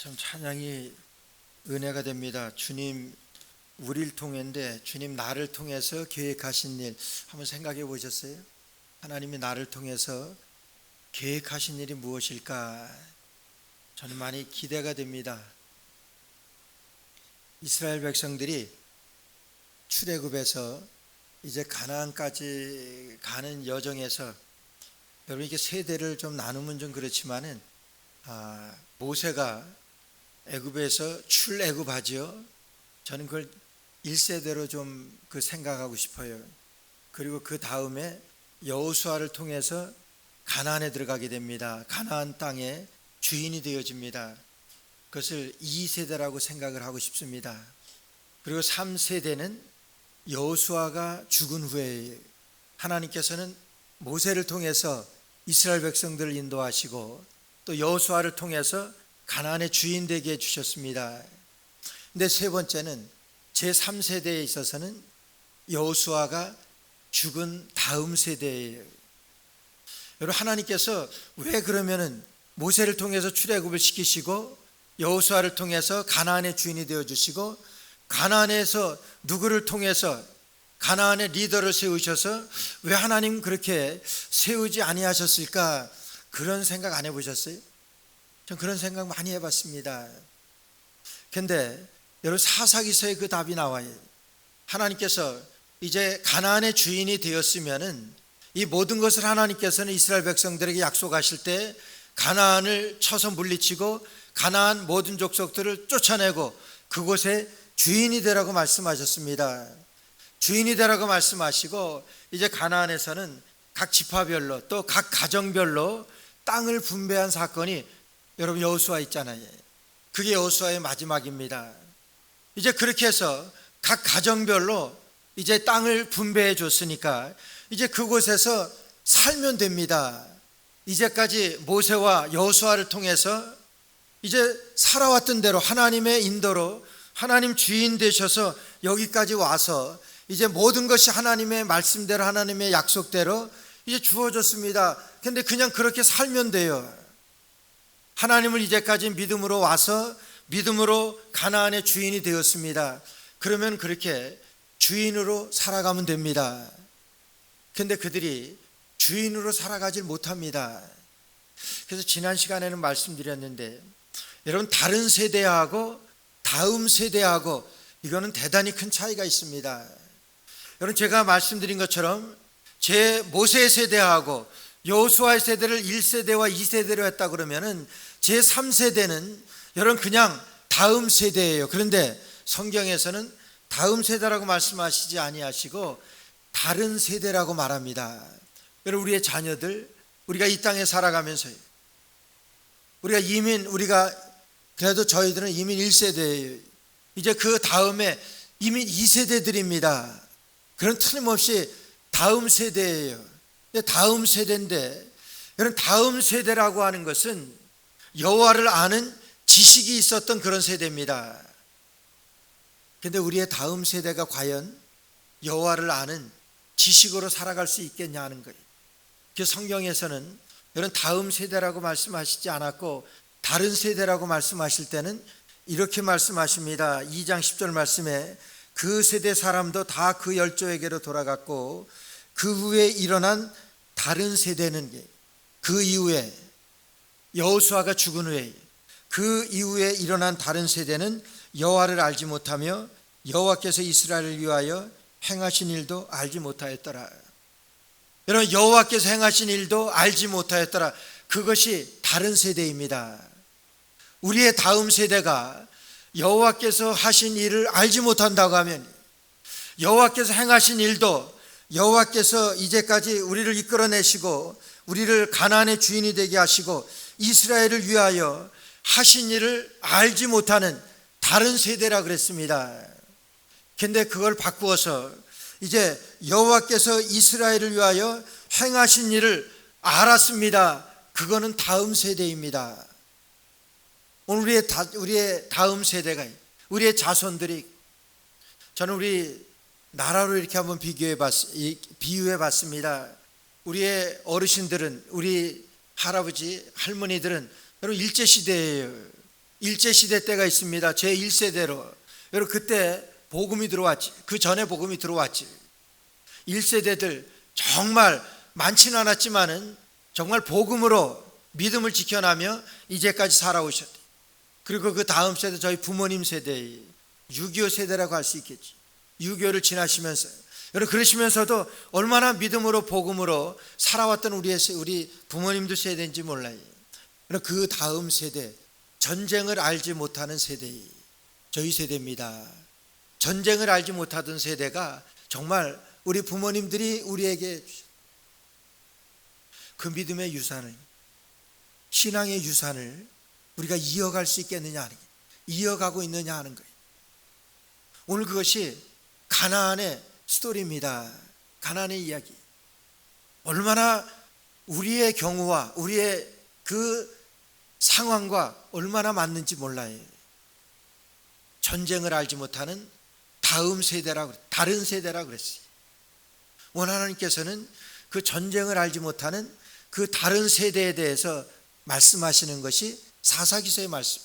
참 찬양이 은혜가 됩니다. 주님 우리를 통해인데 주님 나를 통해서 계획하신 일 한번 생각해 보셨어요? 하나님이 나를 통해서 계획하신 일이 무엇일까? 저는 많이 기대가 됩니다. 이스라엘 백성들이 출애굽에서 이제 가나안까지 가는 여정에서 여러분 이게 세대를 좀 나누면 좀 그렇지만은 모세가 애굽에서 출애굽하지요. 저는 그걸 1세대로 좀 그 생각하고 싶어요. 그리고 그 다음에 여호수아를 통해서 가나안에 들어가게 됩니다. 가나안 땅의 주인이 되어집니다. 그것을 2세대라고 생각을 하고 싶습니다. 그리고 3세대는 여호수아가 죽은 후에 하나님께서는 모세를 통해서 이스라엘 백성들을 인도하시고 또 여호수아를 통해서 가나안의 주인 되게 해주셨습니다. 근데 세 번째는 제3세대에 있어서는 여호수아가 죽은 다음 세대예요. 여러분 하나님께서 왜 그러면은 모세를 통해서 출애굽을 시키시고 여호수아를 통해서 가나안의 주인이 되어 주시고 가나안에서 누구를 통해서 가나안의 리더를 세우셔서 왜 하나님 그렇게 세우지 아니하셨을까? 그런 생각 안 해보셨어요? 전 그런 생각 많이 해봤습니다. 근데 여러분 사사기서에 그 답이 나와요. 하나님께서 이제 가나안의 주인이 되었으면은 이 모든 것을 하나님께서는 이스라엘 백성들에게 약속하실 때 가나안을 쳐서 물리치고 가나안 모든 족속들을 쫓아내고 그곳에 주인이 되라고 말씀하셨습니다. 주인이 되라고 말씀하시고 이제 가나안에서는 각 지파별로 또 각 가정별로 땅을 분배한 사건이 여러분 여호수아 있잖아요. 그게 여호수아의 마지막입니다. 이제 그렇게 해서 각 가정별로 이제 땅을 분배해 줬으니까 이제 그곳에서 살면 됩니다. 이제까지 모세와 여호수아를 통해서 이제 살아왔던 대로 하나님의 인도로 하나님 주인 되셔서 여기까지 와서 이제 모든 것이 하나님의 말씀대로 하나님의 약속대로 이제 주어졌습니다. 근데 그냥 그렇게 살면 돼요. 하나님을 이제까지 믿음으로 와서 믿음으로 가나안의 주인이 되었습니다. 그러면 그렇게 주인으로 살아가면 됩니다. 근데 그들이 주인으로 살아가질 못합니다. 그래서 지난 시간에는 말씀드렸는데 여러분 다른 세대하고 다음 세대하고 이거는 대단히 큰 차이가 있습니다. 여러분 제가 말씀드린 것처럼 제 모세 세대하고 여호수아의 세대를 1세대와 2세대로 했다 그러면은 제 3세대는 여러분 그냥 다음 세대예요. 그런데 성경에서는 다음 세대라고 말씀하시지 아니하시고 다른 세대라고 말합니다. 여러분 우리의 자녀들 우리가 이 땅에 살아가면서요. 우리가 그래도 저희들은 이민 1세대예요. 이제 그 다음에 이민 2세대들입니다. 그런 틀림없이 다음 세대예요. 다음 세대인데 여러분 다음 세대라고 하는 것은 여호와를 아는 지식이 있었던 그런 세대입니다. 근데 우리의 다음 세대가 과연 여호와를 아는 지식으로 살아갈 수 있겠냐 하는 거예요. 그 성경에서는 여러분 다음 세대라고 말씀하시지 않았고 다른 세대라고 말씀하실 때는 이렇게 말씀하십니다. 2장 10절 말씀에 그 세대 사람도 다 그 열조에게로 돌아갔고 그 후에 일어난 다른 세대는 그 이후에 여호수아가 죽은 후에 그 이후에 일어난 다른 세대는 여호와를 알지 못하며 여호와께서 이스라엘을 위하여 행하신 일도 알지 못하였더라. 여러분 여호와께서 행하신 일도 알지 못하였더라. 그것이 다른 세대입니다. 우리의 다음 세대가 여호와께서 하신 일을 알지 못한다고 하면 여호와께서 행하신 일도 여호와께서 이제까지 우리를 이끌어내시고 우리를 가나안의 주인이 되게 하시고 이스라엘을 위하여 하신 일을 알지 못하는 다른 세대라 그랬습니다. 근데 그걸 바꾸어서 이제 여호와께서 이스라엘을 위하여 행하신 일을 알았습니다. 그거는 다음 세대입니다. 오늘 우리의 다음 세대가 우리의 자손들이 저는 우리 나라로 이렇게 한번 비유해 봤습니다. 우리의 어르신들은 우리 할아버지 할머니들은 여러분 일제시대예요. 일제시대 때가 있습니다. 제1세대로. 여러분 그때 복음이 들어왔지. 그 전에 복음이 들어왔지. 1세대들 정말 많지는 않았지만은 정말 복음으로 믿음을 지켜나며 이제까지 살아오셨대. 그리고 그 다음 세대, 저희 부모님 세대, 6.25 세대라고 할 수 있겠지. 6.25를 지나시면서 여러분 그러시면서도 얼마나 믿음으로 복음으로 살아왔던 우리 부모님들 세대인지 몰라요. 그 다음 세대, 전쟁을 알지 못하는 세대, 저희 세대입니다. 전쟁을 알지 못하던 세대가 정말 우리 부모님들이 우리에게 그 믿음의 유산을, 신앙의 유산을 우리가 이어갈 수 있겠느냐 하는 거예요. 이어가고 있느냐 하는 거예요. 오늘 그것이 가나안의 스토리입니다. 가나안의 이야기. 얼마나 우리의 경우와 우리의 그 상황과 얼마나 맞는지 몰라요. 전쟁을 알지 못하는 다음 세대라고, 다른 세대라고 그랬어요. 오늘 하나님께서는 그 전쟁을 알지 못하는 그 다른 세대에 대해서 말씀하시는 것이 사사기서의 말씀.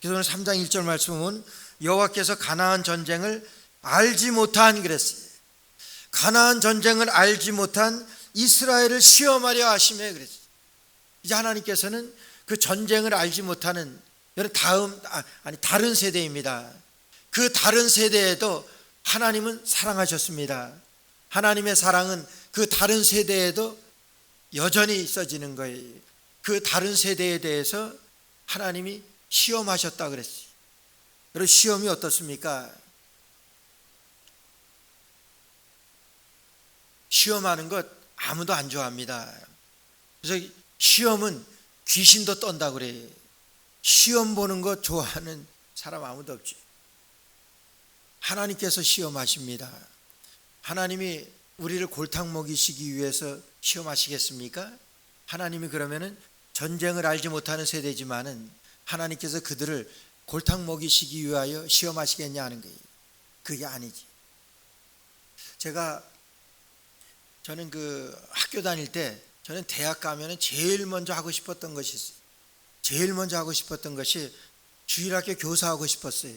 그래서 오늘 3장 1절 말씀은 여호와께서 가나안 전쟁을 알지 못한 그랬어요. 가나안 전쟁을 알지 못한 이스라엘을 시험하려 하시며 그랬어요. 이제 하나님께서는 그 전쟁을 알지 못하는 다른 세대입니다. 그 다른 세대에도 하나님은 사랑하셨습니다. 하나님의 사랑은 그 다른 세대에도 여전히 있어지는 거예요. 그 다른 세대에 대해서 하나님이 시험하셨다 그랬어요. 여러분 시험이 어떻습니까? 시험하는 것 아무도 안 좋아합니다. 그래서 시험은 귀신도 떤다 그래요. 시험 보는 것 좋아하는 사람 아무도 없지. 하나님께서 시험하십니다. 하나님이 우리를 골탕 먹이시기 위해서 시험하시겠습니까? 하나님이 그러면은 전쟁을 알지 못하는 세대지만은 하나님께서 그들을 골탕 먹이시기 위하여 시험하시겠냐 하는 거예요. 그게 아니지. 저는 그 학교 다닐 때 저는 대학 가면은 제일 먼저 하고 싶었던 것이 있어요. 제일 먼저 하고 싶었던 것이 주일학교 교사하고 싶었어요.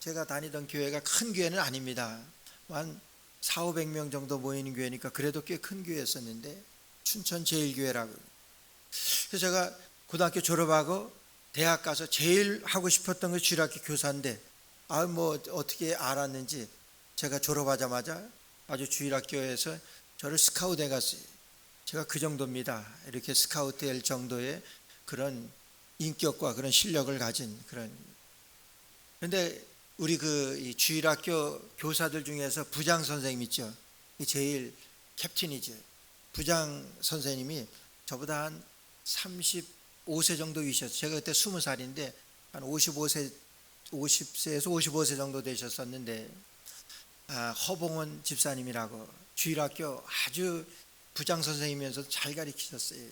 제가 다니던 교회가 큰 교회는 아닙니다. 한 400~500명 정도 모이는 교회니까 그래도 꽤 큰 교회였었는데 춘천 제일교회라고. 그래서 제가 고등학교 졸업하고 대학 가서 제일 하고 싶었던 것이 주일학교 교사인데 어떻게 알았는지 제가 졸업하자마자 아주 주일학교에서 저를 스카우트해 갔어요. 제가 그 정도입니다. 이렇게 스카우트 될 정도의 그런 인격과 그런 실력을 가진 그런. 그런데 우리 이 주일학교 교사들 중에서 부장 선생님 있죠. 제일 캡틴이죠. 부장 선생님이 저보다 한 35세 정도 위셨어요. 제가 그때 20살인데 한 50세에서 55세 정도 되셨었는데 허봉원 집사님이라고 주일학교 아주 부장 선생님이면서 잘 가르치셨어요.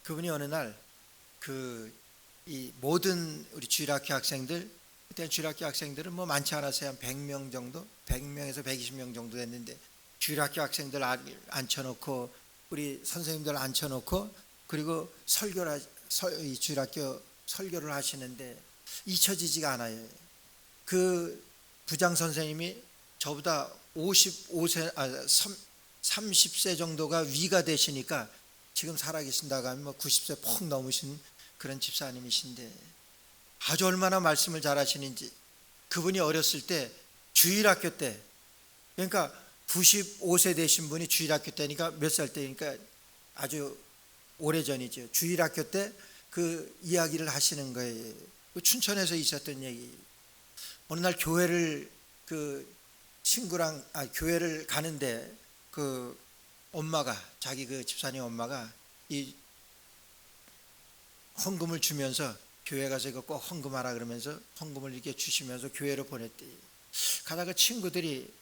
그분이 어느 날 이 모든 우리 주일학교 학생들, 그때 주일학교 학생들은 많지 않았어요. 한 100명 정도, 100명에서 120명 정도 됐는데 주일학교 학생들 앉혀놓고 우리 선생님들 앉혀놓고 그리고 이 주일학교 설교를 하시는데 잊혀지지가 않아요. 그 부장 선생님이 저보다 30세 정도가 위가 되시니까 지금 살아계신다고 하면 90세 퍽 넘으신 그런 집사님이신데 아주 얼마나 말씀을 잘하시는지. 그분이 어렸을 때 주일학교 때, 그러니까 95세 되신 분이 주일학교 때니까 몇 살 때니까 아주 오래전이죠. 주일학교 때 그 이야기를 하시는 거예요. 춘천에서 있었던 얘기. 어느 날 교회를 교회를 가는데 그 엄마가, 자기 그 집사님 엄마가 이 헌금을 주면서 교회 가서 이거 꼭 헌금하라 그러면서 헌금을 이렇게 주시면서 교회로 보냈대. 가다가 친구들이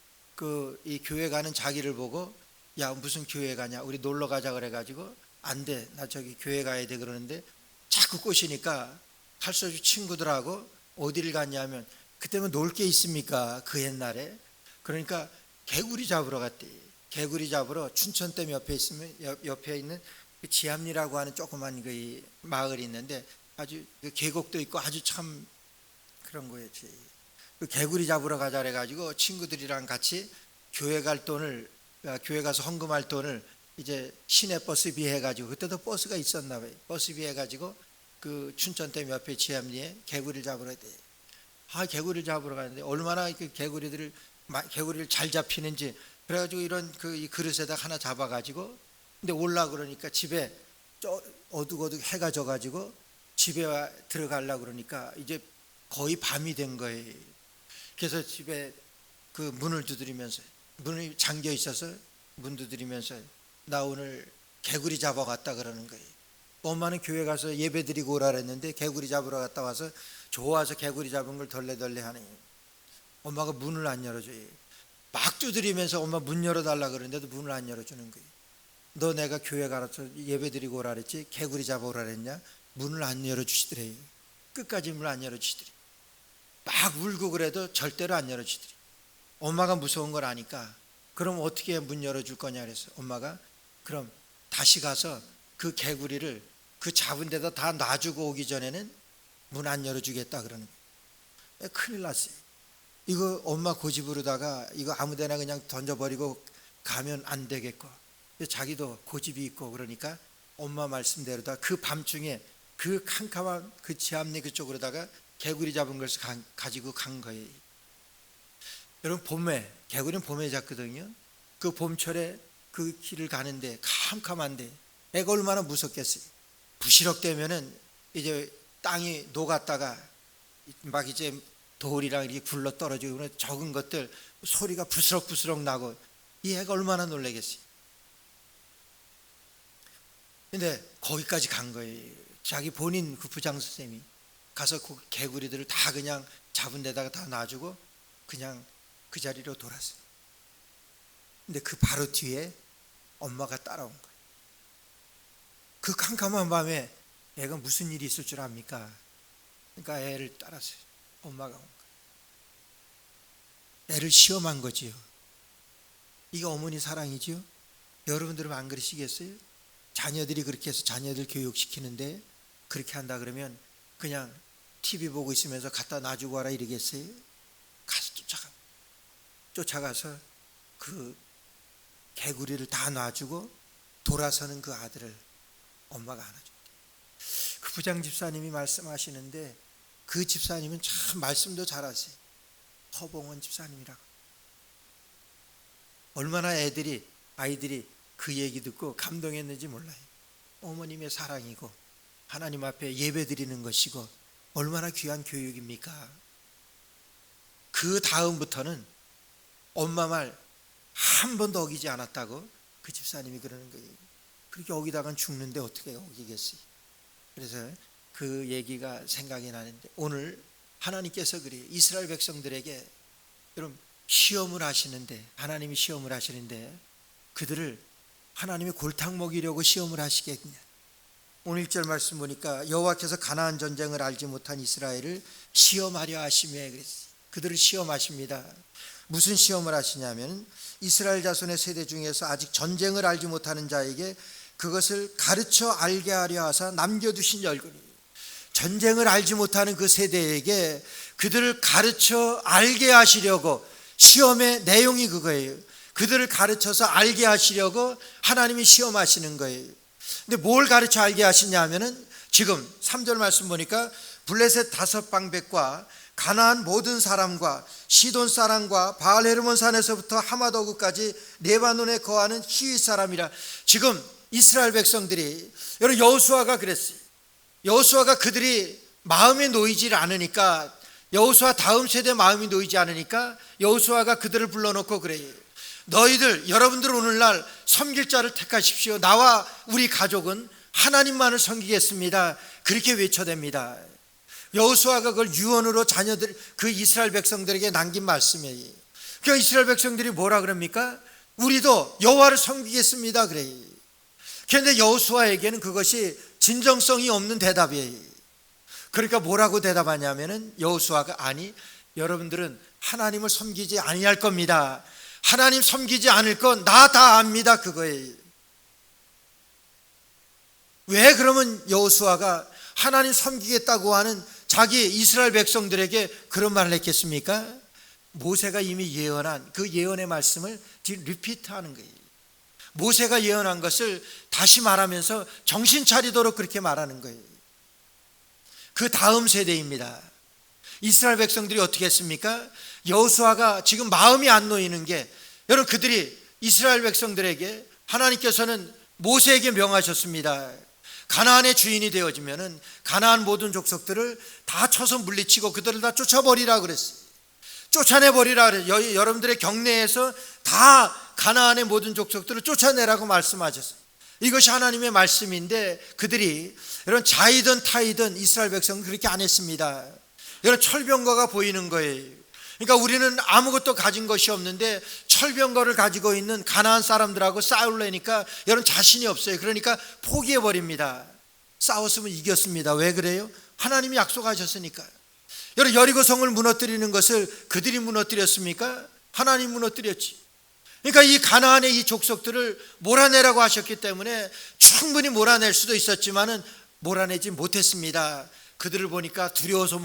이 교회 가는 자기를 보고 야 무슨 교회 가냐, 우리 놀러 가자 그래가지고 안 돼, 나 저기 교회 가야 돼 그러는데 자꾸 꼬시니까 할 수 없이 친구들하고 어디를 갔냐면 그때면 놀 게 있습니까 그 옛날에. 그러니까 개구리 잡으러 갔대. 개구리 잡으러 춘천댐 옆에 있는 그 지암리라고 하는 조그만 그 마을이 있는데 아주 그 계곡도 있고 아주 참 그런 거였지. 그 개구리 잡으러 가자 그래가지고 친구들이랑 같이 교회 갈 돈을, 교회 가서 헌금할 돈을 이제 시내버스비 해가지고, 그때도 버스가 있었나 봐요. 버스비 해가지고 그 춘천댐 옆에 지암리에 개구리를 잡으러 돼. 개구리를 잡으러 가는데 얼마나 그 개구리를 잘 잡히는지, 그래가지고 이런 이 그릇에다 하나 잡아가지고, 근데 올라 그러니까 집에 어둑어둑 해가 져가지고 집에 들어가려고 그러니까 이제 거의 밤이 된 거예요. 그래서 집에 그 문을 두드리면서, 문이 잠겨 있어서 문 두드리면서 나 오늘 개구리 잡아갔다 그러는 거예요. 엄마는 교회 가서 예배 드리고 오라 그랬는데 개구리 잡으러 갔다 와서 좋아서 개구리 잡은 걸 덜레덜레 하네. 엄마가 문을 안 열어줘요. 막 두드리면서 엄마 문 열어달라 그러는데도 문을 안 열어주는 거예요. 너 내가 교회 가서 예배 드리고 오라 그랬지 개구리 잡아오라 그랬냐? 문을 안 열어주시더래요. 끝까지 문을 안 열어주시더래요. 막 울고 그래도 절대로 안 열어주더래요. 엄마가 무서운 걸 아니까 그럼 어떻게 문 열어줄 거냐 그래서 엄마가 그럼 다시 가서 그 개구리를 그 잡은 데다 다 놔주고 오기 전에는 문 안 열어주겠다 그러는 거예요. 큰일 났어요. 이거 엄마 고집으로다가 이거 아무데나 그냥 던져버리고 가면 안 되겠고, 자기도 고집이 있고 그러니까 엄마 말씀대로다 그 밤중에 그 캄캄한 그 지암리 그쪽으로다가 개구리 잡은 것을 가지고 간 거예요. 여러분 개구리는 봄에 잡거든요. 그 봄철에 그 길을 가는데 캄캄한데 애가 얼마나 무섭겠어요. 부시럭대면은 이제 땅이 녹았다가 막 이제 돌이랑 이렇게 굴러 떨어지고 적은 것들 소리가 부스럭부스럭 나고 이 애가 얼마나 놀라겠어요. 근데 거기까지 간 거예요. 자기 본인 그 부장 선생님이 가서 그 개구리들을 다 그냥 잡은 데다가 다 놔주고 그냥 그 자리로 돌았어요. 근데 그 바로 뒤에 엄마가 따라온 거예요. 그 캄캄한 밤에 애가 무슨 일이 있을 줄 압니까? 그러니까 애를 따랐어요. 엄마가 온 거예요. 애를 시험한 거지요. 이게 어머니 사랑이지요. 여러분들은 안 그러시겠어요? 자녀들이 그렇게 해서 자녀들 교육시키는데 그렇게 한다 그러면 그냥 TV 보고 있으면서 갖다 놔주고 와라 이러겠어요? 가서 쫓아가서 그 개구리를 다 놔주고 돌아서는 그 아들을 엄마가 안아줍니다. 그 부장 집사님이 말씀하시는데 그 집사님은 참 말씀도 잘하세요. 허봉원 집사님이라고. 얼마나 아이들이 그 얘기 듣고 감동했는지 몰라요. 어머님의 사랑이고 하나님 앞에 예배 드리는 것이고 얼마나 귀한 교육입니까? 그 다음부터는 엄마 말 한 번도 어기지 않았다고 그 집사님이 그러는 거예요. 그렇게 어기다간 죽는데 어떻게 어기겠어요? 그래서 그 얘기가 생각이 나는데 오늘 하나님께서 그래요. 이스라엘 백성들에게 여러분 시험을 하시는데 하나님이 시험을 하시는데 그들을 하나님이 골탕 먹이려고 시험을 하시겠냐. 오늘 1절 말씀 보니까 여호와께서 가나안 전쟁을 알지 못한 이스라엘을 시험하려 하시며 그랬어요. 그들을 시험하십니다. 무슨 시험을 하시냐면 이스라엘 자손의 세대 중에서 아직 전쟁을 알지 못하는 자에게 그것을 가르쳐 알게 하려 하사 남겨두신 열kun이. 전쟁을 알지 못하는 그 세대에게 그들을 가르쳐 알게 하시려고 시험의 내용이 그거예요. 그들을 가르쳐서 알게 하시려고 하나님이 시험하시는 거예요. 근데 뭘 가르쳐 알게 하시냐 하면은 지금 3절 말씀 보니까 블레셋 5방백과 가나안 모든 사람과 시돈 사람과 바알 헤르몬 산에서부터 하마더그까지 레바논에 거하는 히윗 사람이라. 지금 이스라엘 백성들이 여러분 여호수아가 그랬어요. 여호수아가 그들이 마음에 놓이질 않으니까 여호수아 다음 세대 마음이 놓이지 않으니까 여호수아가 그들을 불러놓고 그래요. 너희들 여러분들 오늘날 섬길 자를 택하십시오. 나와 우리 가족은 하나님만을 섬기겠습니다. 그렇게 외쳐댑니다. 여호수아가 그걸 유언으로 자녀들 그 이스라엘 백성들에게 남긴 말씀이에요. 그러니까 이스라엘 백성들이 뭐라 그럽니까? 우리도 여호와를 섬기겠습니다 그래요. 그런데 여호수아에게는 그것이 진정성이 없는 대답이에요. 그러니까 뭐라고 대답하냐면은 여호수아가 아니 여러분들은 하나님을 섬기지 아니할 겁니다. 하나님 섬기지 않을 건 나 다 압니다 그거예요. 왜 그러면 여호수아가 하나님 섬기겠다고 하는 자기 이스라엘 백성들에게 그런 말을 했겠습니까? 모세가 이미 예언한 그 예언의 말씀을 리피트하는 거예요. 모세가 예언한 것을 다시 말하면서 정신 차리도록 그렇게 말하는 거예요. 그 다음 세대입니다. 이스라엘 백성들이 어떻게 했습니까? 여호수아가 지금 마음이 안 놓이는 게, 여러분, 그들이 이스라엘 백성들에게 하나님께서는 모세에게 명하셨습니다. 가나안의 주인이 되어지면은 가나안 모든 족속들을 다 쳐서 물리치고 그들을 다 쫓아버리라 그랬어요. 쫓아내버리라 그랬어요. 여러분들의 경내에서 다 가나안의 모든 족속들을 쫓아내라고 말씀하셨어요. 이것이 하나님의 말씀인데 그들이, 여러분, 자이든 타이든 이스라엘 백성은 그렇게 안 했습니다. 여러분, 철병거가 보이는 거예요. 그러니까 우리는 아무것도 가진 것이 없는데 철병거를 가지고 있는 가나안 사람들하고 싸우려니까 여러분 자신이 없어요. 그러니까 포기해버립니다. 싸웠으면 이겼습니다. 왜 그래요? 하나님이 약속하셨으니까요. 여러분, 여리고성을 무너뜨리는 것을 그들이 무너뜨렸습니까? 하나님 무너뜨렸지. 그러니까 이 가나안의 이 족속들을 몰아내라고 하셨기 때문에 충분히 몰아낼 수도 있었지만은 몰아내지 못했습니다. 그들을 보니까 두려워서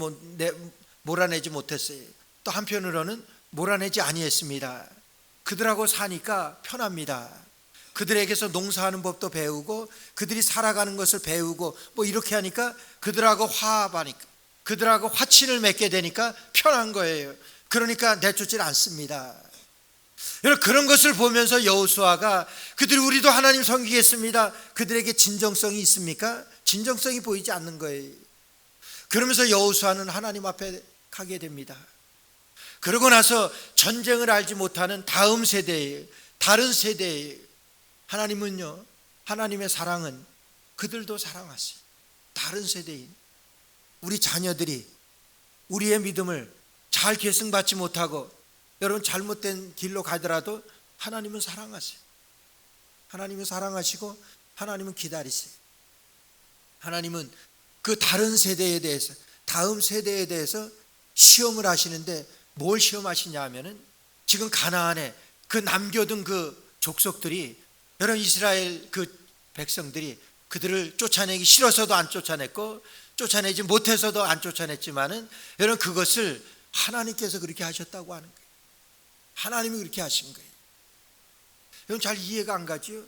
몰아내지 못했어요. 또 한편으로는 몰아내지 아니했습니다. 그들하고 사니까 편합니다. 그들에게서 농사하는 법도 배우고 그들이 살아가는 것을 배우고 뭐 이렇게 하니까 그들하고 화합하니까, 그들하고 화친을 맺게 되니까 편한 거예요. 그러니까 내쫓질 않습니다. 여러분, 그런 것을 보면서 여호수아가 그들이 우리도 하나님 섬기겠습니다. 그들에게 진정성이 있습니까? 진정성이 보이지 않는 거예요. 그러면서 여호수아는 하나님 앞에 가게 됩니다. 그러고 나서 전쟁을 알지 못하는 다음 세대에, 다른 세대에 하나님은요, 하나님의 사랑은 그들도 사랑하세요. 다른 세대인 우리 자녀들이 우리의 믿음을 잘 계승받지 못하고 여러분 잘못된 길로 가더라도 하나님은 사랑하세요. 하나님은 사랑하시고 하나님은 기다리세요. 하나님은 그 다른 세대에 대해서, 다음 세대에 대해서 시험을 하시는데 뭘 시험하시냐 하면은 지금 가나안에 그 남겨둔 그 족속들이, 여러분 이스라엘 그 백성들이 그들을 쫓아내기 싫어서도 안 쫓아냈고 쫓아내지 못해서도 안 쫓아냈지만은 여러분 그것을 하나님께서 그렇게 하셨다고 하는 거예요. 하나님이 그렇게 하신 거예요. 여러분 잘 이해가 안 가지요?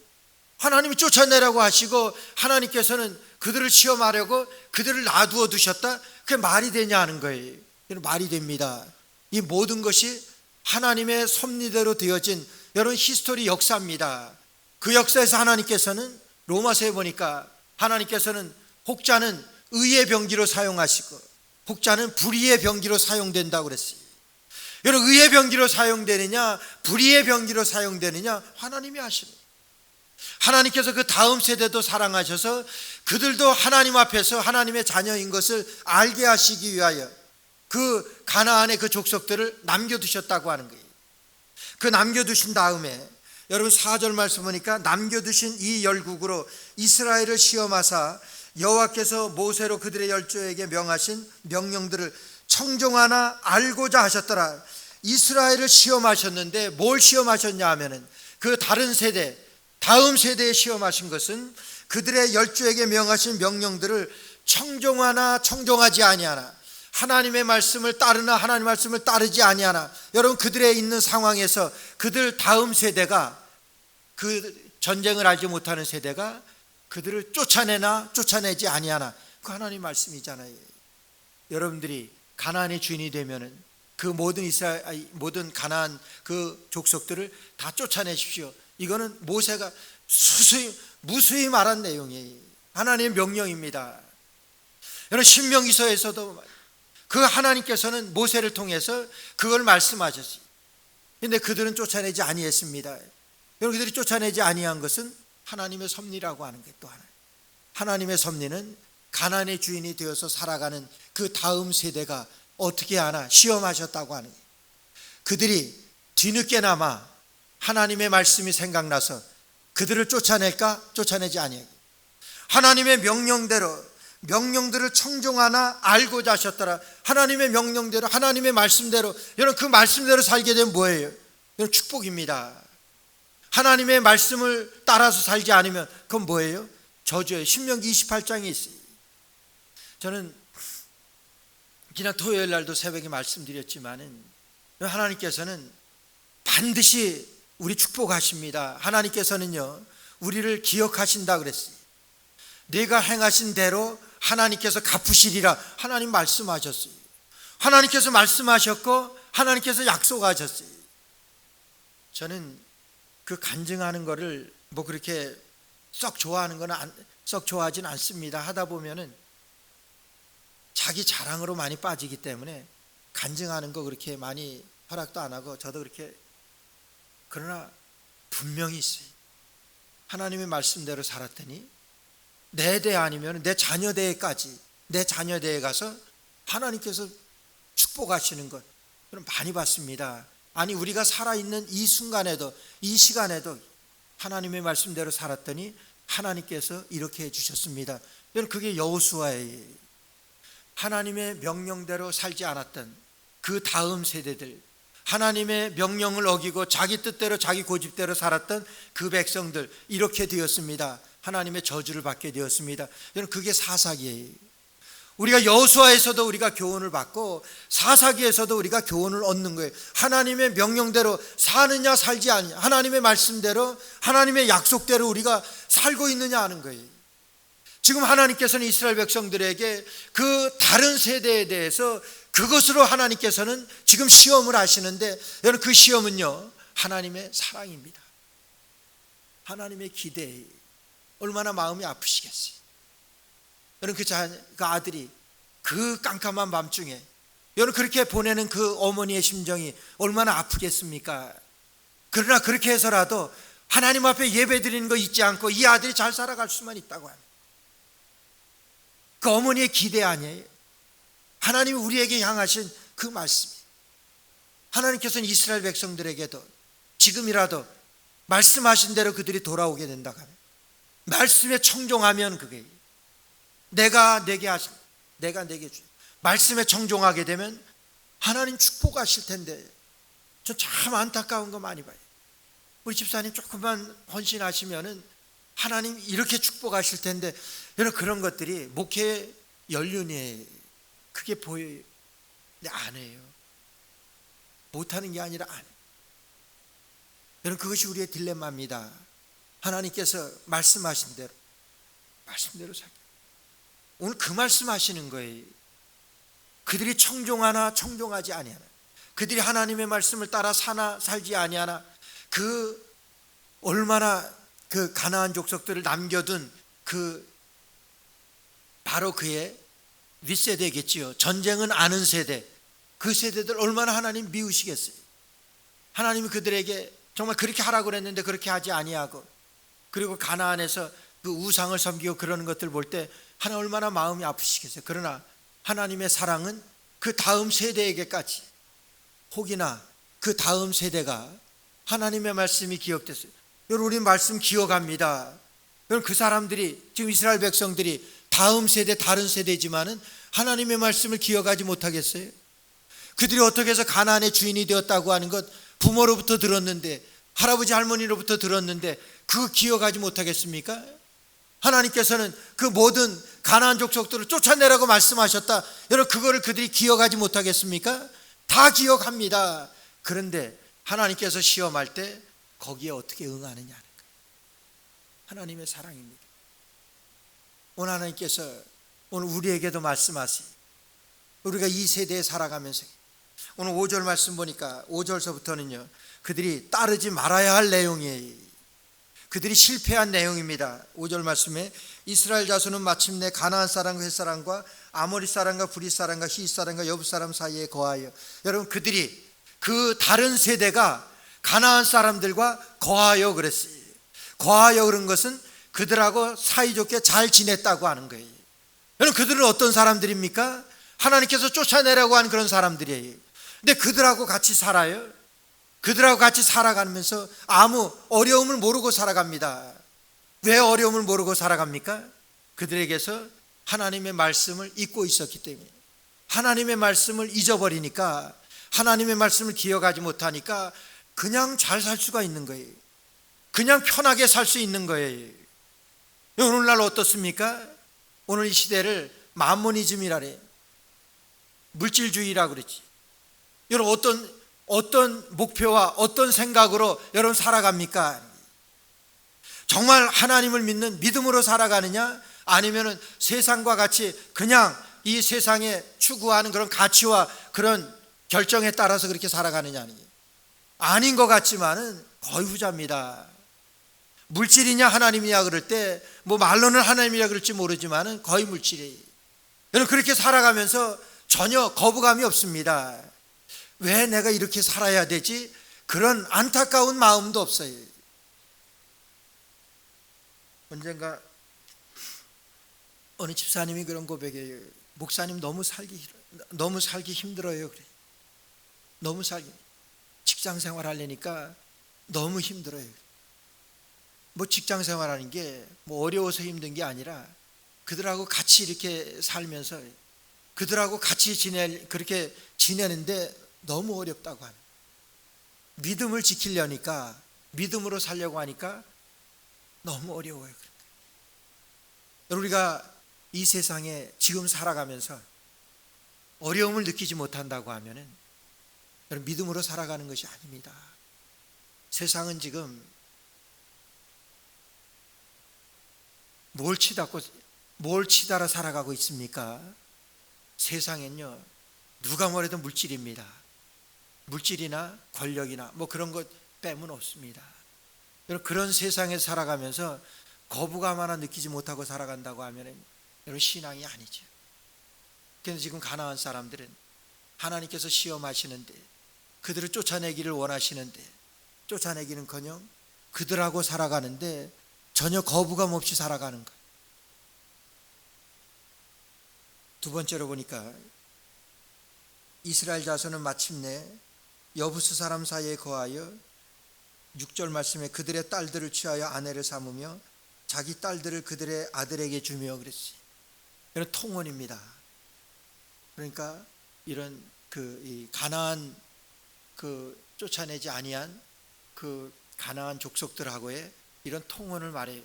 하나님이 쫓아내라고 하시고 하나님께서는 그들을 시험하려고 그들을 놔두어 두셨다? 그게 말이 되냐 하는 거예요. 말이 됩니다. 이 모든 것이 하나님의 섭리대로 되어진 여러분 히스토리 역사입니다. 그 역사에서 하나님께서는 로마서에 보니까 하나님께서는 혹자는 의의 병기로 사용하시고 혹자는 불의의 병기로 사용된다고 그랬어요. 여러분, 의의 병기로 사용되느냐 불의의 병기로 사용되느냐 하나님이 하십니다. 하나님께서 그 다음 세대도 사랑하셔서 그들도 하나님 앞에서 하나님의 자녀인 것을 알게 하시기 위하여 그 가나안의 그 족속들을 남겨두셨다고 하는 거예요. 그 남겨두신 다음에 여러분 4절 말씀 보니까 남겨두신 이 열국으로 이스라엘을 시험하사 여호와께서 모세로 그들의 열조에게 명하신 명령들을 청종하나 알고자 하셨더라. 이스라엘을 시험하셨는데 뭘 시험하셨냐 하면은 그 다른 세대, 다음 세대에 시험하신 것은 그들의 열조에게 명하신 명령들을 청종하나 청종하지 아니하나, 하나님의 말씀을 따르나 하나님의 말씀을 따르지 아니하나. 여러분 그들의 있는 상황에서 그들 다음 세대가, 그 전쟁을 알지 못하는 세대가 그들을 쫓아내나 쫓아내지 아니하나, 그 하나님 말씀이잖아요. 여러분들이 가나안의 주인이 되면은 그 모든 이스라엘, 모든 가나안 그 족속들을 다 쫓아내십시오. 이거는 모세가 무수히 말한 내용이에요. 하나님의 명령입니다. 여러분 신명기서에서도 그 하나님께서는 모세를 통해서 그걸 말씀하셨어요. 그런데 그들은 쫓아내지 아니했습니다. 여러분 그들이 쫓아내지 아니한 것은 하나님의 섭리라고 하는 게 또 하나. 하나님의 섭리는 가나안의 주인이 되어서 살아가는 그 다음 세대가 어떻게 하나 시험하셨다고 하는 거예요. 그들이 뒤늦게나마 하나님의 말씀이 생각나서 그들을 쫓아낼까? 쫓아내지 아니하게. 하나님의 명령들을 청종하나 알고자 하셨더라. 하나님의 명령대로, 하나님의 말씀대로, 여러분 그 말씀대로 살게 되면 뭐예요? 여러분 축복입니다. 하나님의 말씀을 따라서 살지 않으면 그건 뭐예요? 저주예요. 신명기 28장에 있어요. 저는 지난 토요일 날도 새벽에 말씀드렸지만은 하나님께서는 반드시 우리 축복하십니다. 하나님께서는요 우리를 기억하신다 그랬어요. 네가 행하신 대로 하나님께서 갚으시리라 하나님 말씀하셨어요. 하나님께서 말씀하셨고 하나님께서 약속하셨어요. 저는 그 간증하는 거를 뭐 그렇게 썩 좋아하는 건 썩 좋아하진 않습니다. 하다 보면은 자기 자랑으로 많이 빠지기 때문에 간증하는 거 그렇게 많이 허락도 안 하고 저도 그렇게, 그러나 분명히 있어요. 하나님의 말씀대로 살았더니 내 대 아니면 내 자녀 대까지, 내 자녀 대에 가서 하나님께서 축복하시는 것 그럼 많이 봤습니다. 아니 우리가 살아있는 이 순간에도, 이 시간에도 하나님의 말씀대로 살았더니 하나님께서 이렇게 해주셨습니다. 여러분 그게 여호수아예요. 하나님의 명령대로 살지 않았던 그 다음 세대들, 하나님의 명령을 어기고 자기 뜻대로 자기 고집대로 살았던 그 백성들, 이렇게 되었습니다. 하나님의 저주를 받게 되었습니다. 여러분 그게 사사기예요. 우리가 여호수아에서도 우리가 교훈을 받고 사사기에서도 우리가 교훈을 얻는 거예요. 하나님의 명령대로 사느냐 살지 않느냐, 하나님의 말씀대로 하나님의 약속대로 우리가 살고 있느냐 하는 거예요. 지금 하나님께서는 이스라엘 백성들에게 그 다른 세대에 대해서 그것으로 하나님께서는 지금 시험을 하시는데, 여러분 그 시험은요 하나님의 사랑입니다. 하나님의 기대예요. 얼마나 마음이 아프시겠어요. 여러분 그 아들이 그 깜깜한 밤중에 여러분 그렇게 보내는 그 어머니의 심정이 얼마나 아프겠습니까? 그러나 그렇게 해서라도 하나님 앞에 예배 드리는 거 잊지 않고 이 아들이 잘 살아갈 수만 있다고 합니다. 그 어머니의 기대 아니에요. 하나님이 우리에게 향하신 그 말씀. 하나님께서는 이스라엘 백성들에게도 지금이라도 말씀하신 대로 그들이 돌아오게 된다고 하면, 말씀에 청종하면 그게 내가 내게 하신, 내가 내게 주 말씀에 청종하게 되면 하나님 축복하실 텐데, 저 참 안타까운 거 많이 봐요. 우리 집사님 조금만 헌신하시면은 하나님 이렇게 축복하실 텐데, 여러분 그런 것들이 목회의 연륜이에요. 그게 보여요. 근데 안 해요. 못하는 게 아니라 안 해요. 여러분 그것이 우리의 딜레마입니다. 하나님께서 말씀하신 대로 말씀대로 살게. 오늘 그 말씀하시는 거예요. 그들이 청종하나 청종하지 아니하나, 그들이 하나님의 말씀을 따라 사나 살지 아니하나, 그 얼마나 그 가나안 족속들을 남겨둔 그 바로 그의 윗세대겠지요. 전쟁은 아는 세대, 그 세대들 얼마나 하나님 미우시겠어요. 하나님이 그들에게 정말 그렇게 하라고 그랬는데 그렇게 하지 아니하고, 그리고 가나안에서 그 우상을 섬기고 그러는 것들 볼 때 하나님 얼마나 마음이 아프시겠어요. 그러나 하나님의 사랑은 그 다음 세대에게까지, 혹이나 그 다음 세대가 하나님의 말씀이 기억됐어요. 여러분 우리 말씀 기억합니다. 여러분 그 사람들이, 지금 이스라엘 백성들이 다음 세대, 다른 세대지만은 하나님의 말씀을 기억하지 못하겠어요? 그들이 어떻게 해서 가나안의 주인이 되었다고 하는 것 부모로부터 들었는데, 할아버지 할머니로부터 들었는데 그거 기억하지 못하겠습니까? 하나님께서는 그 모든 가나안 족속들을 쫓아내라고 말씀하셨다. 여러분 그거를 그들이 기억하지 못하겠습니까? 다 기억합니다. 그런데 하나님께서 시험할 때 거기에 어떻게 응하느냐 하는 거예요. 하나님의 사랑입니다. 오늘 하나님께서 오늘 우리에게도 말씀하세요. 우리가 이 세대에 살아가면서 오늘 5절 말씀 보니까 5절서부터는요 그들이 따르지 말아야 할 내용이에요. 그들이 실패한 내용입니다. 5절 말씀에 이스라엘 자손은 마침내 가나안 사람과 헷 사람과 아모리 사람과 브릿 사람과 히윗 사람과 여부 사람 사이에 거하여, 여러분 그들이 그 다른 세대가 가나안 사람들과 거하여 그랬어요. 거하여 그런 것은 그들하고 사이좋게 잘 지냈다고 하는 거예요. 여러분 그들은 어떤 사람들입니까? 하나님께서 쫓아내라고 한 그런 사람들이에요. 근데 그들하고 같이 살아요. 그들하고 같이 살아가면서 아무 어려움을 모르고 살아갑니다. 왜 어려움을 모르고 살아갑니까? 그들에게서 하나님의 말씀을 잊고 있었기 때문에, 하나님의 말씀을 잊어버리니까, 하나님의 말씀을 기억하지 못하니까 그냥 잘 살 수가 있는 거예요. 그냥 편하게 살 수 있는 거예요. 오늘날 어떻습니까? 오늘 이 시대를 만모니즘이라래. 물질주의라 그랬지. 여러분 어떤 목표와 어떤 생각으로 여러분 살아갑니까? 정말 하나님을 믿는 믿음으로 살아가느냐, 아니면은 세상과 같이 그냥 이 세상에 추구하는 그런 가치와 그런 결정에 따라서 그렇게 살아가느냐. 아닌 것 같지만은 거의 후자입니다. 물질이냐 하나님이냐 그럴 때 뭐 말로는 하나님이라 그럴지 모르지만은 거의 물질이에요. 여러분 그렇게 살아가면서 전혀 거부감이 없습니다. 왜 내가 이렇게 살아야 되지? 그런 안타까운 마음도 없어요. 언젠가 어느 집사님이 그런 고백이에요. 목사님 너무 살기 힘들어요. 그래. 너무 살기 직장 생활하려니까 너무 힘들어요. 뭐 직장 생활하는 게 뭐 어려워서 힘든 게 아니라 그들하고 같이 이렇게 살면서 그들하고 같이 그렇게 지내는데 너무 어렵다고 합니다. 믿음을 지키려니까, 믿음으로 살려고 하니까 너무 어려워요. 우리가 이 세상에 지금 살아가면서 어려움을 느끼지 못한다고 하면은 믿음으로 살아가는 것이 아닙니다. 세상은 지금 뭘 치달아 살아가고 있습니까? 세상엔요, 누가 뭐래도 물질입니다. 물질이나 권력이나 뭐 그런 것 빼면 없습니다. 그런 세상에 살아가면서 거부감 하나 느끼지 못하고 살아간다고 하면 여러분 신앙이 아니죠. 그런데 지금 가나안 사람들은 하나님께서 시험하시는데 그들을 쫓아내기를 원하시는데 쫓아내기는커녕 그들하고 살아가는데 전혀 거부감 없이 살아가는 거예요. 두 번째로 보니까 이스라엘 자손은 마침내 여부스 사람 사이에 거하여 6절 말씀에 그들의 딸들을 취하여 아내를 삼으며 자기 딸들을 그들의 아들에게 주며 그랬어요. 이런 통혼입니다. 그러니까 이런 이 가나안 쫓아내지 아니한 그 가나안 족속들하고의 이런 통혼을 말해요.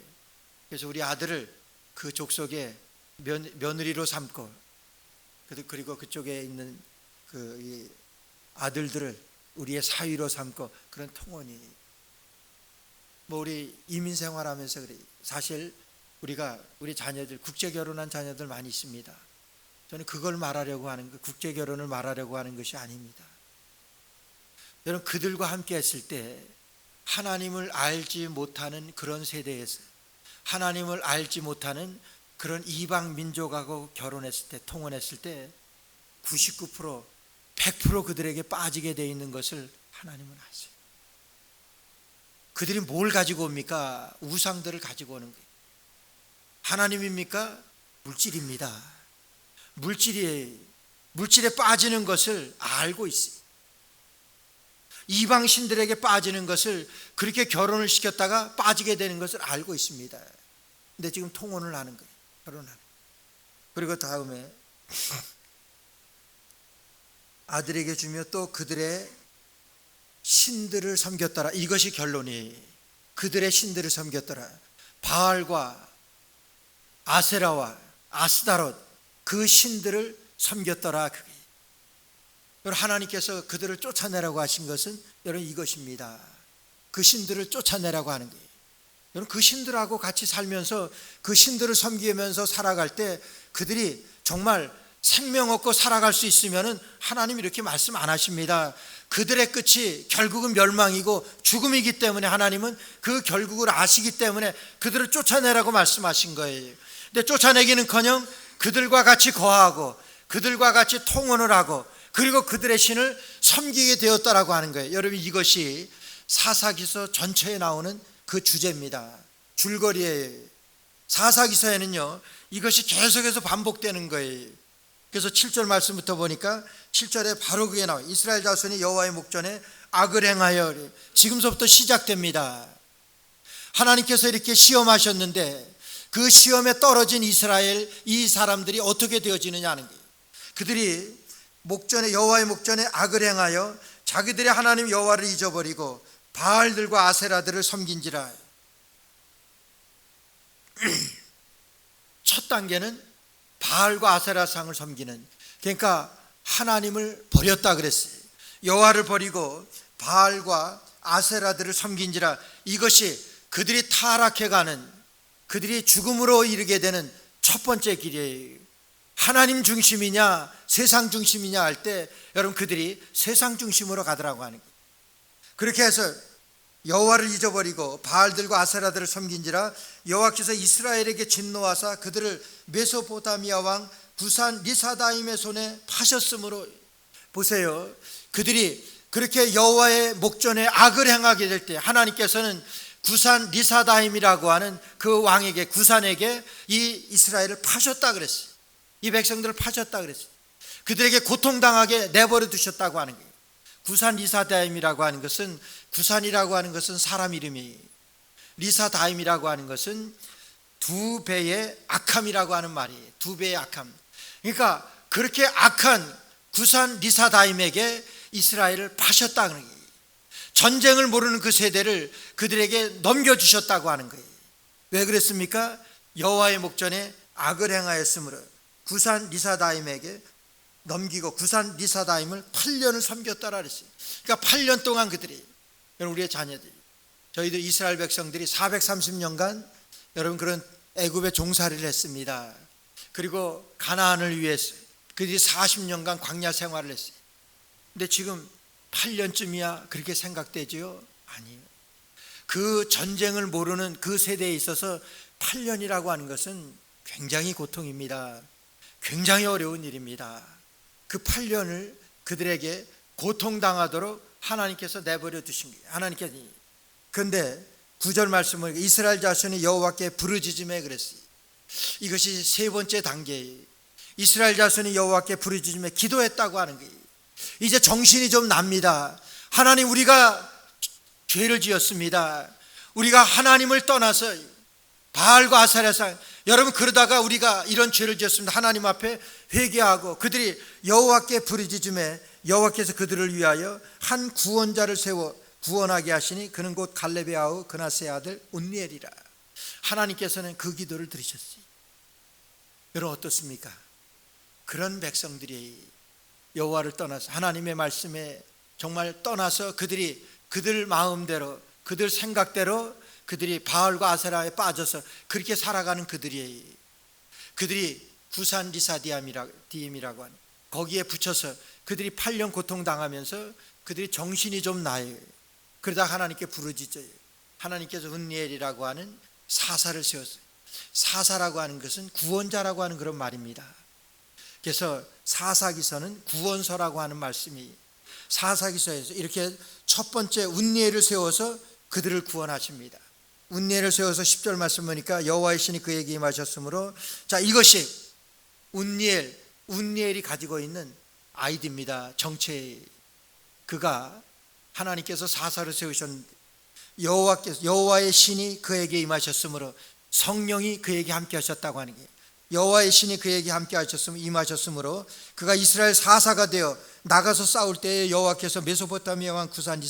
그래서 우리 아들을 그 족속의 며느리로 삼고 그리고 그쪽에 있는 이 아들들을 우리의 사위로 삼고 그런 통혼이. 뭐 우리 이민 생활하면서 그래. 사실 우리 자녀들 국제 결혼한 자녀들 많이 있습니다. 저는 그걸 말하려고 하는 거, 국제 결혼을 말하려고 하는 것이 아닙니다. 여러분 그들과 함께 했을 때 하나님을 알지 못하는 그런 세대에서 하나님을 알지 못하는 그런 이방 민족하고 결혼했을 때, 통혼했을 때 99%, 100% 그들에게 빠지게 되어 있는 것을 하나님은 아세요. 그들이 뭘 가지고 옵니까? 우상들을 가지고 오는 거예요. 하나님입니까? 물질입니다. 물질에 빠지는 것을 알고 있어요. 이방 신들에게 빠지는 것을, 그렇게 결혼을 시켰다가 빠지게 되는 것을 알고 있습니다. 근데 지금 통혼을 하는 거예요. 결혼하는. 그리고 다음에 아들에게 주며 또 그들의 신들을 섬겼더라. 이것이 결론이. 그들의 신들을 섬겼더라. 바알과 아세라와 아스다롯, 그 신들을 섬겼더라. 그게 여러분, 하나님께서 그들을 쫓아내라고 하신 것은 여러분 이것입니다. 그 신들을 쫓아내라고 하는 거예요. 여러분 그 신들하고 같이 살면서 그 신들을 섬기면서 살아갈 때 그들이 정말 생명 얻고 살아갈 수 있으면은 하나님 이렇게 말씀 안 하십니다. 그들의 끝이 결국은 멸망이고 죽음이기 때문에 하나님은 그 결국을 아시기 때문에 그들을 쫓아내라고 말씀하신 거예요. 근데 쫓아내기는커녕 그들과 같이 거하고 그들과 같이 통혼을 하고 그리고 그들의 신을 섬기게 되었다라고 하는 거예요. 여러분 이것이 사사기서 전체에 나오는 그 주제입니다. 줄거리에 사사기서에는요 이것이 계속해서 반복되는 거예요. 그래서 7절 말씀부터 보니까 7절에 바로 그게 나와요. 이스라엘 자손이 여호와의 목전에 악을 행하여. 지금서부터 시작됩니다. 하나님께서 이렇게 시험하셨는데 그 시험에 떨어진 이스라엘 이 사람들이 어떻게 되어지느냐 하는 거예요. 그들이 여호와의 목전에 악을 행하여 자기들의 하나님 여호와를 잊어버리고 바알들과 아세라들을 섬긴지라. 첫 단계는 바알과 아세라상을 섬기는, 그러니까 하나님을 버렸다 그랬어요. 여호와를 버리고 바알과 아세라들을 섬긴지라. 이것이 그들이 타락해가는, 그들이 죽음으로 이르게 되는 첫 번째 길이에요. 하나님 중심이냐 세상 중심이냐 할 때 여러분 그들이 세상 중심으로 가더라고 하는 거예요. 그렇게 해서 여호와를 잊어버리고 바알들과 아세라들을 섬긴지라. 여호와께서 이스라엘에게 진노하사 그들을 메소포타미아 왕 구산 리사다임의 손에 파셨으므로. 보세요, 그들이 그렇게 여호와의 목전에 악을 행하게 될 때 하나님께서는 구산 리사다임이라고 하는 그 왕에게, 구산에게 이 이스라엘을 파셨다 그랬어요. 이 백성들을 파셨다 그랬어요. 그들에게 고통당하게 내버려 두셨다고 하는 거예요. 구산 리사다임이라고 하는 것은, 구산이라고 하는 것은 사람 이름이에요. 리사다임이라고 하는 것은 두 배의 악함이라고 하는 말이에요. 두 배의 악함. 그러니까 그렇게 악한 구산 리사다임에게 이스라엘을 파셨다는 거예요. 전쟁을 모르는 그 세대를 그들에게 넘겨주셨다고 하는 거예요. 왜 그랬습니까? 여호와의 목전에 악을 행하였으므로 구산 리사다임에게 넘기고 구산 리사다임을 8년을 섬겼다라 그랬어요. 그러니까 8년 동안 그들이, 여러분 우리의 자녀들이, 저희들 이스라엘 백성들이 430년간 여러분 그런 애굽에 종살이를 했습니다. 그리고 가나안을 위해서 그들이 40년간 광야 생활을 했어요. 근데 지금 8년쯤이야 그렇게 생각되지요? 아니요. 그 전쟁을 모르는 그 세대에 있어서 8년이라고 하는 것은 굉장히 고통입니다. 굉장히 어려운 일입니다. 그 8년을 그들에게 고통당하도록 하나님께서 내버려 두신 거예요. 하나님께서. 그런데 9절 말씀을 이스라엘 자손이 여호와께 부르짖음에 그랬어요. 이것이 세 번째 단계예요. 이스라엘 자손이 여호와께 부르짖음에 기도했다고 하는 거예요. 이제 정신이 좀 납니다. 하나님, 우리가 죄를 지었습니다. 우리가 하나님을 떠나서 바알과 아세라상, 여러분 그러다가 우리가 이런 죄를 지었습니다. 하나님 앞에 회개하고 그들이 여호와께 부르짖음에 여호와께서 그들을 위하여 한 구원자를 세워 구원하게 하시니 그는 곧 갈렙의 아우 그나스의 아들 온니엘이라. 하나님께서는 그 기도를 들으셨어요. 여러분 어떻습니까? 그런 백성들이 여호와를 떠나서 하나님의 말씀에 정말 떠나서 그들이 그들 마음대로 그들 생각대로 그들이 바알과 아세라에 빠져서 그렇게 살아가는 그들이 구산 리사다임이라고 하는 거기에 붙여서 그들이 8년 고통당하면서 그들이 정신이 좀 나요. 그러다 하나님께 부르짖어요. 하나님께서 온니엘이라고 하는 사사를 세웠어요. 사사라고 하는 것은 구원자라고 하는 그런 말입니다. 그래서 사사기서는 구원서라고 하는 말씀이, 사사기서에서 이렇게 첫 번째 온니엘을 세워서 그들을 구원하십니다. 온니엘을 세워서 10절 말씀 보니까 여호와의 신이 그에게 임하셨으므로, 자, 이것이 온니엘이 가지고 있는 아이디입니다. 정체. 그가 하나님께서 사사를 세우셨는데 여호와의 신이 그에게 임하셨으므로 성령이 그에게 함께 하셨다고 하는 게, 여호와의 신이 그에게 함께 하셨으므로 임하셨으므로 그가 이스라엘 사사가 되어 나가서 싸울 때에 여호와께서 메소포타미아 왕 구산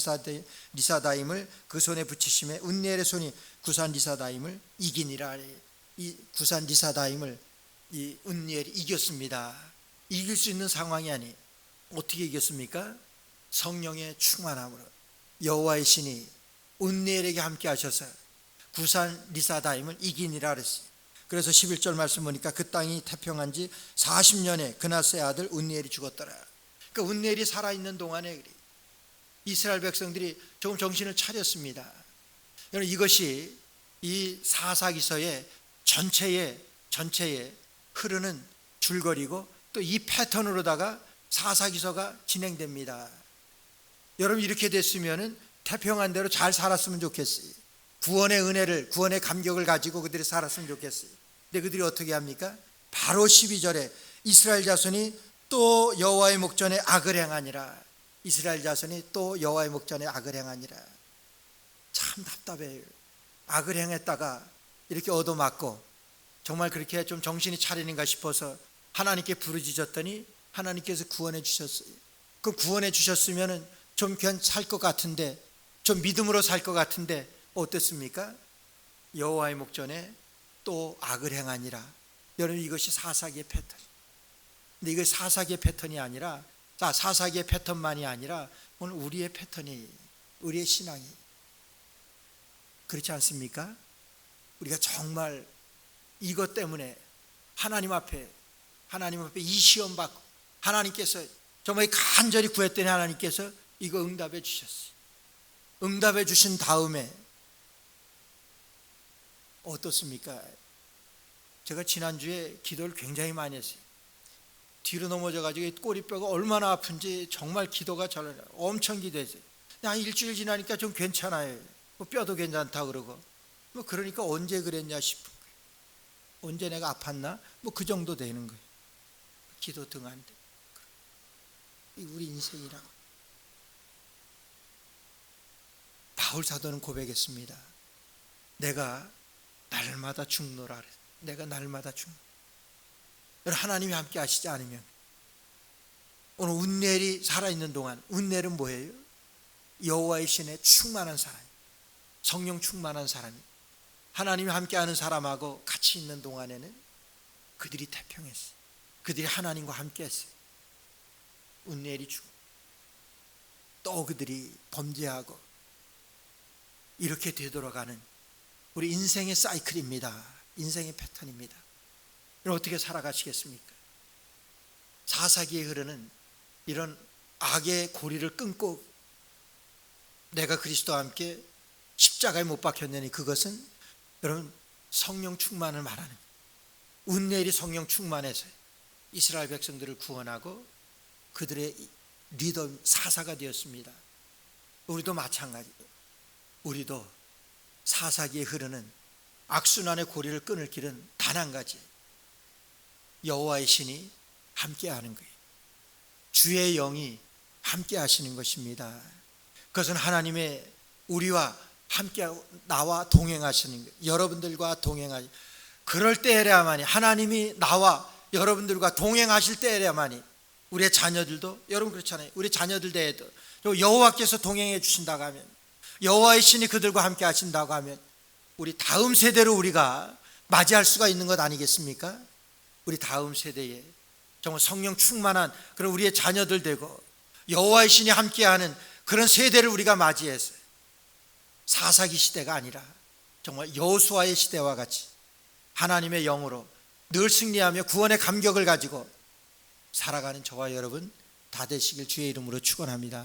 리사다임을 그 손에 붙이심에 온니엘의 손이 구산 리사다임을 이기니라. 이 구산 리사다임을 이 온니엘이 이겼습니다. 이길 수 있는 상황이 아니, 어떻게 이겼습니까? 성령의 충만함으로 여호와의 신이 온니엘에게 함께 하셔서 구산 리사다임을 이기니라 그랬어요. 그래서 11절 말씀 보니까 그 땅이 태평한 지 40년에 그나스의 아들 온니엘이 죽었더라. 그러니까 온니엘이 살아있는 동안에 이스라엘 백성들이 조금 정신을 차렸습니다. 여러분 이것이 이 사사기서의 전체에 흐르는 줄거리고 또 이 패턴으로다가 사사기서가 진행됩니다. 여러분 이렇게 됐으면은 태평한 대로 잘 살았으면 좋겠어요. 구원의 은혜를, 구원의 감격을 가지고 그들이 살았으면 좋겠어요. 근데 그들이 어떻게 합니까? 바로 12절에 이스라엘 자손이 또 여호와의 목전에 악을 행하니라. 이스라엘 자손이 또 여호와의 목전에 악을 행하니라. 참 답답해요. 악을 행했다가 이렇게 얻어맞고 정말 그렇게 좀 정신이 차리는가 싶어서 하나님께 부르짖었더니 하나님께서 구원해 주셨어요. 그 구원해 주셨으면은 좀 살 것 같은데, 좀 믿음으로 살 것 같은데 어땠습니까? 여호와의 목전에 또 악을 행하니라. 여러분, 이것이 사사기의 패턴. 근데 이거 사사기의 패턴이 아니라, 사사기의 패턴만이 아니라 오늘 우리의 패턴이, 우리의 신앙이 그렇지 않습니까? 우리가 정말 이것 때문에 하나님 앞에 이 시험 받고 하나님께서 정말 간절히 구했더니 하나님께서 이거 응답해 주셨어요. 응답해 주신 다음에 어떻습니까? 제가 지난주에 기도를 굉장히 많이 했어요. 뒤로 넘어져가지고 꼬리뼈가 얼마나 아픈지 정말 기도가 잘, 엄청 기도했어요. 한 일주일 지나니까 좀 괜찮아요. 뭐 뼈도 괜찮다 그러고, 뭐 그러니까 언제 그랬냐 싶은 거예요. 언제 내가 아팠나? 뭐 그 정도 되는 거예요. 기도 등한데 우리 인생이라고. 바울 사도는 고백했습니다. 내가 날마다 죽노라 그랬어요. 내가 날마다 죽노라. 하나님이 함께 하시지 않으면, 오늘 운넬이 살아있는 동안, 운넬은 뭐예요? 여호와의 신에 충만한 사람, 성령 충만한 사람이 하나님이 함께하는 사람하고 같이 있는 동안에는 그들이 태평했어요. 그들이 하나님과 함께했어요. 운넬이 죽고 또 그들이 범죄하고 이렇게 되돌아가는 우리 인생의 사이클입니다. 인생의 패턴입니다. 그럼 어떻게 살아가시겠습니까? 사사기에 흐르는 이런 악의 고리를 끊고 내가 그리스도와 함께 십자가에 못 박혔느니, 그것은 여러분 성령 충만을 말하는, 운넬이 성령 충만해서 이스라엘 백성들을 구원하고 그들의 리더, 사사가 되었습니다. 우리도 마찬가지예요. 우리도 사사기에 흐르는 악순환의 고리를 끊을 길은 단 한 가지, 여호와의 신이 함께하는 거예요. 주의 영이 함께하시는 것입니다. 그것은 하나님의 우리와 함께, 나와 동행하시는 거예요. 여러분들과 동행하시. 그럴 때에야만이, 하나님이 나와 여러분들과 동행하실 때에야만이 우리의 자녀들도, 여러분 그렇잖아요. 우리 자녀들 대에도 여호와께서 동행해 주신다고 하면, 여호와의 신이 그들과 함께 하신다고 하면 우리 다음 세대로 우리가 맞이할 수가 있는 것 아니겠습니까? 우리 다음 세대에 정말 성령 충만한 그런 우리의 자녀들 되고 여호와의 신이 함께하는 그런 세대를 우리가 맞이해서 사사기 시대가 아니라 정말 여호수아의 시대와 같이 하나님의 영으로 늘 승리하며 구원의 감격을 가지고 살아가는 저와 여러분 다 되시길 주의 이름으로 축원합니다.